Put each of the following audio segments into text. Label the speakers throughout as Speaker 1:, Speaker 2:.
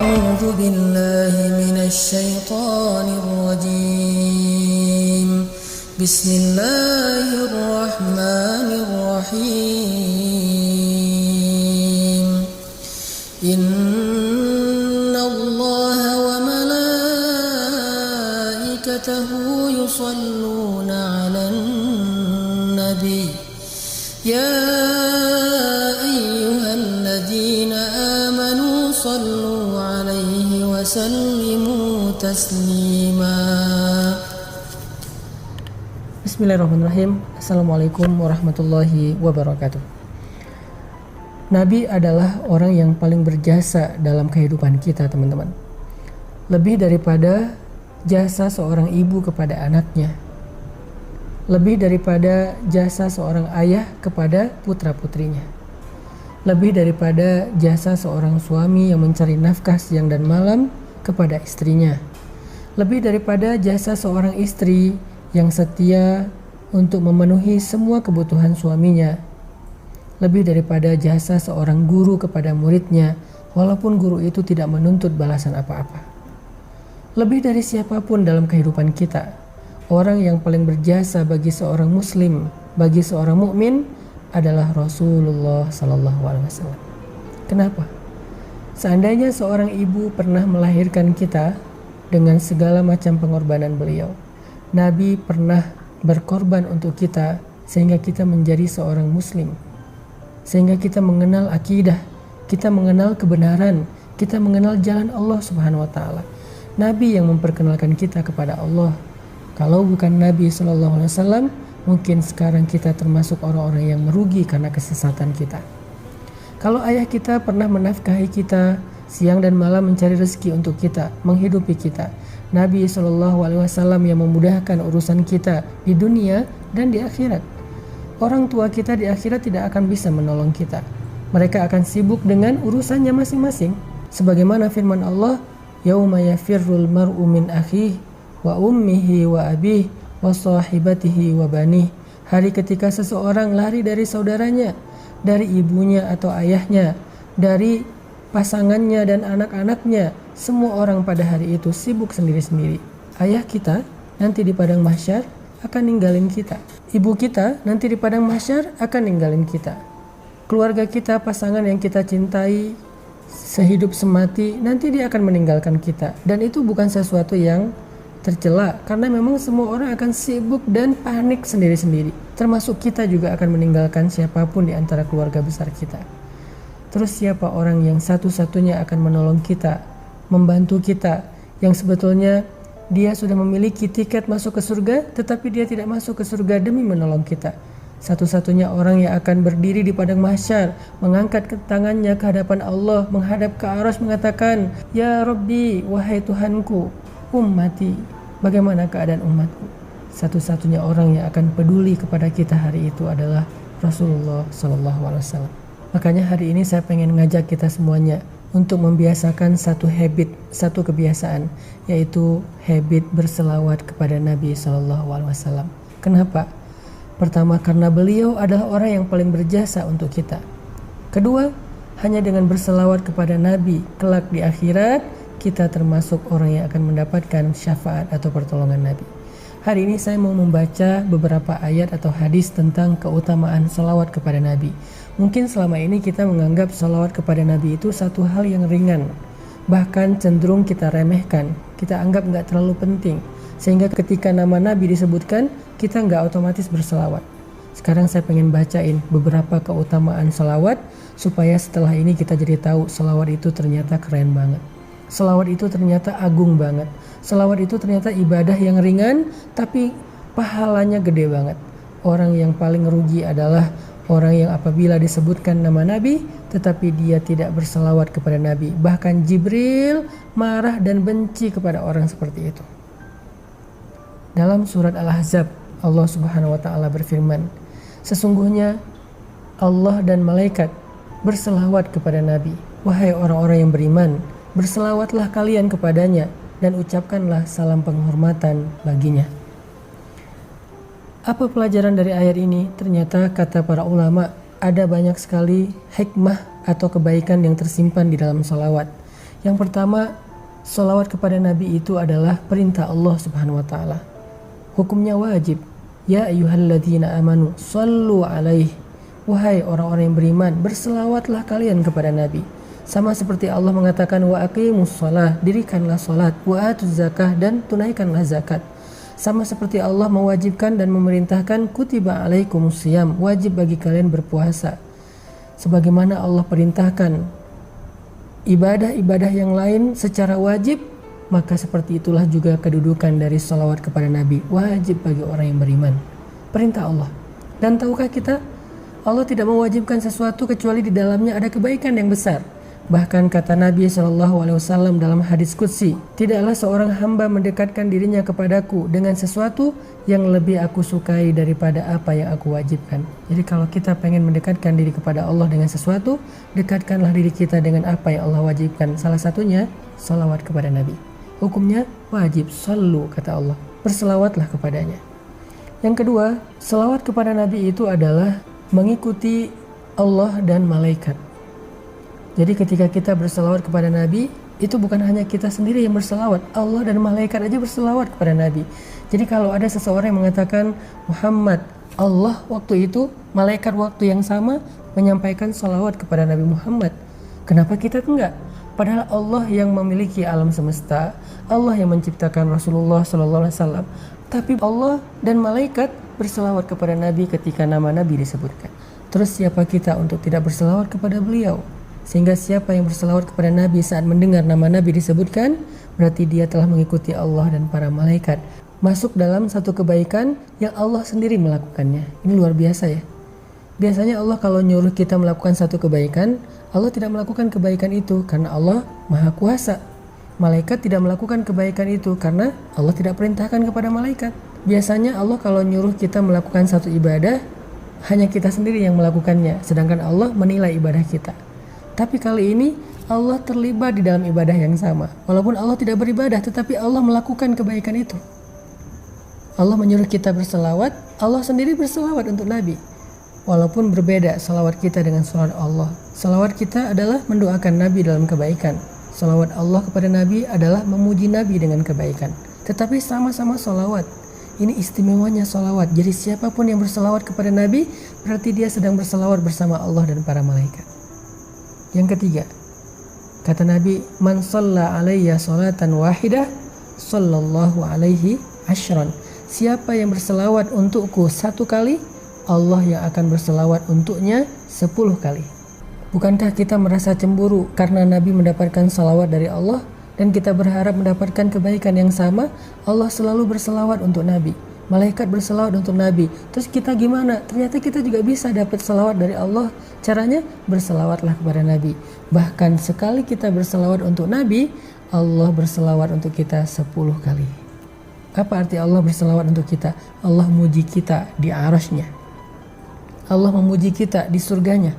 Speaker 1: أعوذ بالله من الشيطان الرجيم بسم الله الرحمن الرحيم إن الله وملائكته يصلون على النبي يا أيها الذين آمنوا صلوا عليه وسلموا تسليما.
Speaker 2: Bismillahirrahmanirrahim. Assalamualaikum warahmatullahi wabarakatuh. Nabi adalah orang yang paling berjasa dalam kehidupan kita, teman-teman. Lebih daripada jasa seorang ibu kepada anaknya, lebih daripada jasa seorang ayah kepada putra-putrinya, lebih daripada jasa seorang suami yang mencari nafkah siang dan malam kepada istrinya, lebih daripada jasa seorang istri yang setia untuk memenuhi semua kebutuhan suaminya, lebih daripada jasa seorang guru kepada muridnya walaupun guru itu tidak menuntut balasan apa-apa. Lebih dari siapapun dalam kehidupan kita, orang yang paling berjasa bagi seorang muslim, bagi seorang mukmin adalah Rasulullah Sallallahu Alaihi Wasallam. Kenapa? Seandainya seorang ibu pernah melahirkan kita dengan segala macam pengorbanan beliau, Nabi pernah berkorban untuk kita sehingga kita menjadi seorang muslim, sehingga kita mengenal akidah, kita mengenal kebenaran, kita mengenal jalan Allah Subhanahu wa taala. Nabi yang memperkenalkan kita kepada Allah. Kalau bukan Nabi Sallallahu Alaihi Wasallam, mungkin sekarang kita termasuk orang-orang yang merugi karena kesesatan kita. Kalau ayah kita pernah menafkahi kita siang dan malam mencari rezeki untuk kita, menghidupi kita, Nabi Sallallahu Alaihi Wasallam yang memudahkan urusan kita di dunia dan di akhirat. Orang tua kita di akhirat tidak akan bisa menolong kita. Mereka akan sibuk dengan urusannya masing-masing. Sebagaimana firman Allah, "Yauma yafirrul mar'u min akhihi wa ummihi wa abihi wa sahibatihi wa banih." Hari ketika seseorang lari dari saudaranya, dari ibunya atau ayahnya, dari pasangannya dan anak-anaknya. Semua orang pada hari itu sibuk sendiri-sendiri. Ayah kita nanti di padang mahsyar akan ninggalin kita. Ibu kita nanti di padang mahsyar akan ninggalin kita. Keluarga kita, pasangan yang kita cintai sehidup semati, nanti dia akan meninggalkan kita. Dan itu bukan sesuatu yang tercela, karena memang semua orang akan sibuk dan panik sendiri-sendiri. Termasuk kita juga akan meninggalkan siapapun di antara keluarga besar kita. Terus siapa orang yang satu-satunya akan menolong kita, membantu kita, yang sebetulnya dia sudah memiliki tiket masuk ke surga, tetapi dia tidak masuk ke surga demi menolong kita? Satu-satunya orang yang akan berdiri di padang mahsyar, mengangkat tangannya ke hadapan Allah, menghadap ke Arasy mengatakan, "Ya Rabbi, wahai Tuhanku, ummati, bagaimana keadaan umatku?" Satu-satunya orang yang akan peduli kepada kita hari itu adalah Rasulullah Sallallahu Alaihi Wasallam. Makanya hari ini saya pengen ngajak kita semuanya untuk membiasakan satu habit, satu kebiasaan, yaitu habit berselawat kepada Nabi Sallallahu Alaihi Wasallam. Kenapa? Pertama, karena beliau adalah orang yang paling berjasa untuk kita. Kedua, hanya dengan berselawat kepada Nabi, kelak di akhirat, kita termasuk orang yang akan mendapatkan syafaat atau pertolongan Nabi. Hari ini saya mau membaca beberapa ayat atau hadis tentang keutamaan salawat kepada Nabi. Mungkin selama ini kita menganggap salawat kepada Nabi itu satu hal yang ringan, bahkan cenderung kita remehkan, kita anggap nggak terlalu penting. Sehingga ketika nama Nabi disebutkan, kita nggak otomatis berselawat. Sekarang saya pengen bacain beberapa keutamaan salawat, supaya setelah ini kita jadi tahu salawat itu ternyata keren banget. Salawat itu ternyata agung banget. Salawat itu ternyata ibadah yang ringan, tapi pahalanya gede banget. Orang yang paling rugi adalah orang yang apabila disebutkan nama Nabi, tetapi dia tidak berselawat kepada Nabi. Bahkan Jibril marah dan benci kepada orang seperti itu. Dalam surat Al-Ahzab, Allah Subhanahu wa taala berfirman, "Sesungguhnya Allah dan malaikat berselawat kepada Nabi. Wahai orang-orang yang beriman, berselawatlah kalian kepadanya dan ucapkanlah salam penghormatan baginya." Apa pelajaran dari ayat ini? Ternyata kata para ulama, ada banyak sekali hikmah atau kebaikan yang tersimpan di dalam salawat. Yang pertama, salawat kepada Nabi itu adalah perintah Allah Subhanahu wa taala. Hukumnya wajib. Ya ayyuhalladzina amanu sallu alaihi. Wahai orang-orang yang beriman, berselawatlah kalian kepada Nabi. Sama seperti Allah mengatakan wa aqimus shalah, dirikanlah salat, wa atuz zakah, dan tunaikanlah zakat. Sama seperti Allah mewajibkan dan memerintahkan kutiba alaikumus shiyam, wajib bagi kalian berpuasa. Sebagaimana Allah perintahkan ibadah-ibadah yang lain secara wajib, maka seperti itulah juga kedudukan dari salawat kepada Nabi, wajib bagi orang yang beriman. Perintah Allah. Dan tahukah kita, Allah tidak mewajibkan sesuatu kecuali di dalamnya ada kebaikan yang besar. Bahkan kata Nabi SAW dalam hadis qudsi, tidaklah seorang hamba mendekatkan dirinya kepadaku dengan sesuatu yang lebih aku sukai daripada apa yang aku wajibkan. Jadi kalau kita pengen mendekatkan diri kepada Allah dengan sesuatu, dekatkanlah diri kita dengan apa yang Allah wajibkan. Salah satunya, salawat kepada Nabi. Hukumnya wajib, sallu kata Allah, berselawatlah kepadanya. Yang kedua, salawat kepada Nabi itu adalah mengikuti Allah dan malaikat. Jadi ketika kita berselawat kepada Nabi, itu bukan hanya kita sendiri yang berselawat, Allah dan malaikat aja berselawat kepada Nabi. Jadi kalau ada seseorang yang mengatakan Muhammad, Allah waktu itu, malaikat waktu yang sama menyampaikan salawat kepada Nabi Muhammad. Kenapa kita enggak? Padahal Allah yang memiliki alam semesta, Allah yang menciptakan Rasulullah SAW. Tapi Allah dan malaikat berselawat kepada Nabi ketika nama Nabi disebutkan. Terus siapa kita untuk tidak berselawat kepada beliau? Sehingga siapa yang berselawat kepada Nabi saat mendengar nama Nabi disebutkan, berarti dia telah mengikuti Allah dan para malaikat. Masuk dalam satu kebaikan yang Allah sendiri melakukannya. Ini luar biasa ya. Biasanya Allah kalau nyuruh kita melakukan satu kebaikan, Allah tidak melakukan kebaikan itu karena Allah Maha Kuasa. Malaikat tidak melakukan kebaikan itu karena Allah tidak perintahkan kepada malaikat. Biasanya Allah kalau nyuruh kita melakukan satu ibadah, hanya kita sendiri yang melakukannya, sedangkan Allah menilai ibadah kita. Tapi kali ini Allah terlibat di dalam ibadah yang sama. Walaupun Allah tidak beribadah, tetapi Allah melakukan kebaikan itu. Allah menyuruh kita berselawat, Allah sendiri berselawat untuk Nabi. Walaupun berbeda salawat kita dengan salawat Allah. Salawat kita adalah mendoakan Nabi dalam kebaikan. Salawat Allah kepada Nabi adalah memuji Nabi dengan kebaikan. Tetapi sama-sama salawat. Ini istimewanya salawat. Jadi siapapun yang berselawat kepada Nabi, berarti dia sedang berselawat bersama Allah dan para malaikat. Yang ketiga, kata Nabi, man shalla alayya salatan wahidah, sallallahu alaihi ashran. Siapa yang berselawat untukku satu kali, Allah yang akan berselawat untuknya 10 kali. Bukankah kita merasa cemburu karena Nabi mendapatkan salawat dari Allah dan kita berharap mendapatkan kebaikan yang sama? Allah selalu berselawat untuk Nabi, malaikat berselawat untuk Nabi. Terus kita gimana? Ternyata kita juga bisa dapat selawat dari Allah. Caranya berselawatlah kepada Nabi. Bahkan sekali kita berselawat untuk Nabi, Allah berselawat untuk kita 10 kali. Apa arti Allah berselawat untuk kita? Allah memuji kita di arasy-Nya. Allah memuji kita di surganya.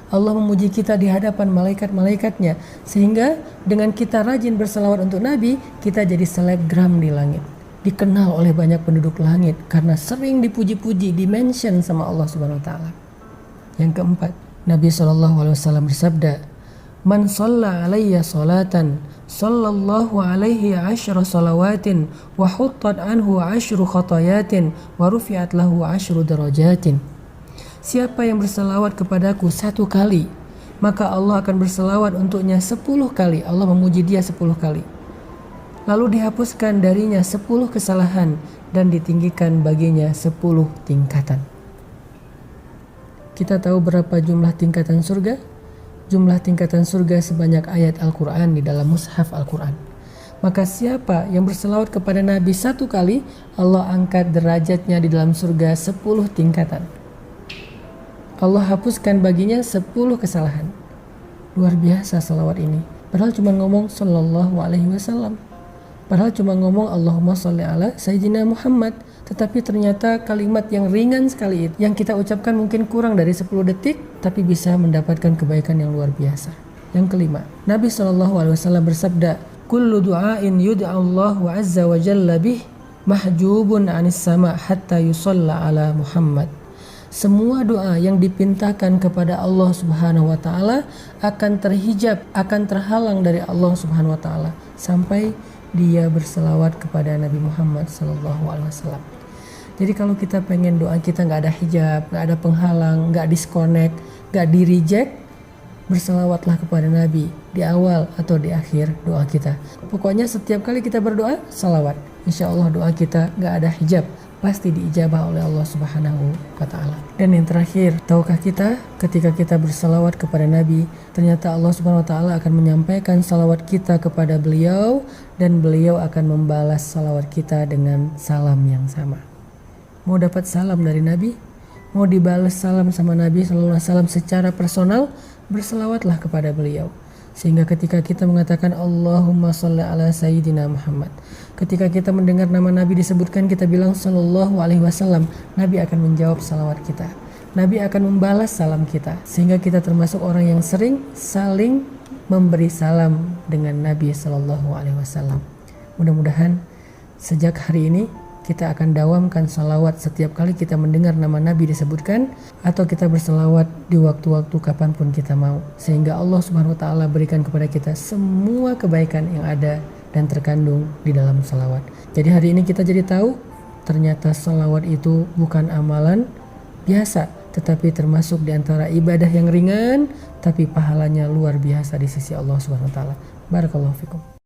Speaker 2: Allah memuji kita di hadapan malaikat-malaikatnya. Sehingga dengan kita rajin berselawat untuk Nabi, kita jadi selebgram di langit. Dikenal oleh banyak penduduk langit karena sering dipuji-puji, dimention sama Allah Subhanahu wa taala. Yang keempat, Nabi SAW bersabda, "Man shalla alayya salatan, sallallahu alaihi 10 salawatin, wa huttat anhu 10 khatayatin, wa rufi'at lahu 10 darajatin." Siapa yang berselawat kepadaku satu kali, maka Allah akan berselawat untuknya 10 kali. Allah memuji dia 10 kali. Lalu dihapuskan darinya 10 kesalahan dan ditinggikan baginya 10 tingkatan. Kita tahu berapa jumlah tingkatan surga? Jumlah tingkatan surga sebanyak ayat Al-Quran di dalam mushaf Al-Quran. Maka siapa yang berselawat kepada Nabi satu kali, Allah angkat derajatnya di dalam surga 10 tingkatan. Allah hapuskan baginya 10 kesalahan. Luar biasa salawat ini. Padahal cuma ngomong sallallahu alaihi wasallam. Padahal cuma ngomong Allahumma sholli ala Sayyidina Muhammad. Tetapi ternyata kalimat yang ringan sekali itu, yang kita ucapkan mungkin kurang dari 10 detik, tapi bisa mendapatkan kebaikan yang luar biasa. Yang kelima, Nabi SAW bersabda, kullu du'ain yud'allahu azza wa jalla bih mahjubun anis sama hatta yusalla ala Muhammad. semua doa yang dipintakan kepada Allah Subhanahu wa taala akan terhijab, akan terhalang dari Allah Subhanahu wa taala sampai dia berselawat kepada Nabi Muhammad sallallahu alaihi wasallam. Jadi kalau kita pengen doa kita nggak ada hijab, nggak ada penghalang, nggak disconnect, nggak di reject, berselawatlah kepada Nabi di awal atau di akhir doa kita. Pokoknya setiap kali kita berdoa, salawat. Insya Allah doa kita nggak ada hijab, pasti diijabah oleh Allah Subhanahu wa ta'ala. Dan yang terakhir, tahukah kita ketika kita bersalawat kepada Nabi, ternyata Allah Subhanahu wa ta'ala akan menyampaikan salawat kita kepada beliau dan beliau akan membalas salawat kita dengan salam yang sama. Mau dapat salam dari Nabi? Mau dibalas salam sama Nabi sallallahu alaihi wasallam secara personal? Berselawatlah kepada beliau. Sehingga ketika kita mengatakan Allahumma sholli ala Sayyidina Muhammad, ketika kita mendengar nama Nabi disebutkan, kita bilang sallallahu alaihi wasallam, Nabi akan menjawab salawat kita. Nabi akan membalas salam kita. Sehingga kita termasuk orang yang sering saling memberi salam dengan Nabi sallallahu alaihi wasallam. Mudah-mudahan sejak hari ini kita akan dawamkan salawat setiap kali kita mendengar nama Nabi disebutkan, atau kita bersalawat di waktu-waktu kapanpun kita mau, sehingga Allah Subhanahu wa ta'ala berikan kepada kita semua kebaikan yang ada dan terkandung di dalam salawat. Jadi hari ini kita jadi tahu ternyata salawat itu bukan amalan biasa, tetapi termasuk di antara ibadah yang ringan tapi pahalanya luar biasa di sisi Allah Subhanahu wa ta'ala. Barakallahu fikum.